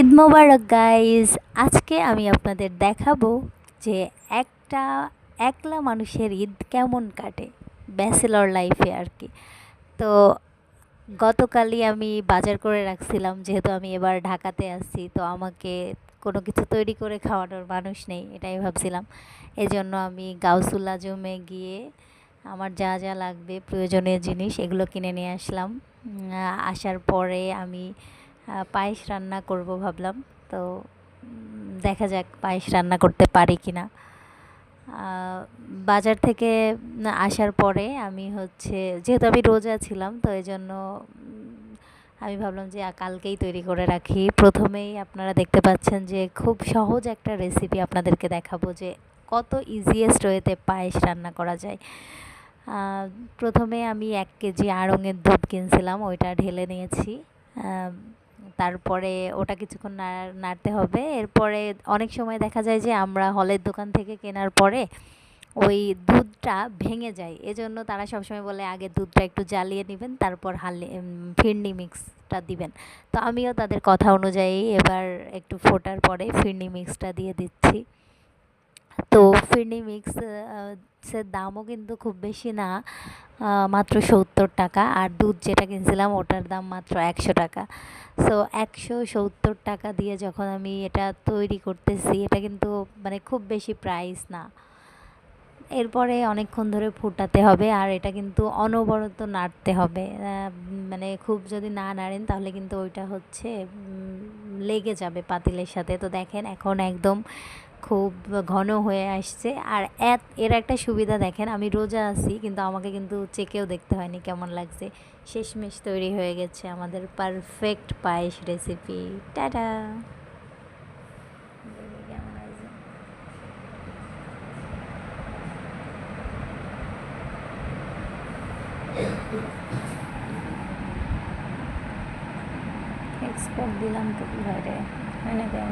ঈদ মোবারক guys. আজকে আমি আপনাদের দেখাবো যে একটা একলা মানুষের ঈদ কেমন কাটে, ব্যাচেলর লাইফে আর কি। তো গতকালই আমি বাজার করে রাখছিলাম, যেহেতু আমি এবার ঢাকাতে আছি, তো আমাকে কোনো কিছু তৈরি করে খাওয়ানোর মানুষ নেই, এটাই ভাবছিলাম। এজন্য আমি গাউসুল আজমে গিয়ে আমার যা যা লাগবে প্রয়োজনীয় জিনিস এগুলো কিনে নিয়ে আসলাম। আসার পরে আমি পায়েস রান্না করব ভাবলাম। তো দেখা যাক পায়েস রান্না করতে পারি কি না। বাজার থেকে আসার পরে আমি যেহেতু আমি রোজা ছিলাম, তো এই জন্য আমি ভাবলাম যে কালকেই তৈরি করে রাখি। প্রথমেই আপনারা দেখতে পাচ্ছেন যে খুব সহজ একটা রেসিপি আপনাদেরকে দেখাবো যে কত ইজিয়েস্ট ওয়েতে পায়েস রান্না করা যায়। প্রথমে আমি 1 কেজি আড়ঙের দুধ কিনছিলাম, ওইটা ঢেলে নিয়েছি। তারপরে ওটা কিছুক্ষণ নাড়তে হবে। এরপরে অনেক সময় দেখা যায় যে আমরা হলের দোকান থেকে কেনার পরে ওই দুধটা ভেঙে যায়, এজন্য তারা সবসময় বলে আগে দুধটা একটু জ্বালিয়ে নেবেন, তারপর ফিরনি মিক্সটা দিবেন। তো আমিও তাদের কথা অনুযায়ী এবার একটু ফোটার পরে ফিরনি মিক্সটা দিয়ে দিচ্ছি। তো ফিরনি মিক্সের দামও কিন্তু খুব বেশি না, মাত্র 70 টাকা। আর দুধ যেটা কিনছিলাম ওটার দাম মাত্র 100 টাকা। সো 170 টাকা দিয়ে যখন আমি এটা তৈরি করতেছি, এটা কিন্তু মানে খুব বেশি প্রাইস না। এরপরে অনেকক্ষণ ধরে ফুটাতে হবে, আর এটা কিন্তু অনবরত নাড়তে হবে। মানে খুব যদি না নাড়েন তাহলে কিন্তু ওইটা লেগে যাবে পাতিলের সাথে। তো দেখেন এখন একদম খুব ঘন হয়ে আসছে। আর এর একটা সুবিধা দেখেন, আমি রোজা আছি কিন্তু আমাকে কিন্তু চেকেও দেখতে হয়নি কেমন লাগছে। শেষমেশ তৈরি হয়ে গেছে আমাদের পারফেক্ট পায়েস রেসিপি। টাটা। এক্সপোর্ট দিলাম তো কি হয় রে, হয় না কেন?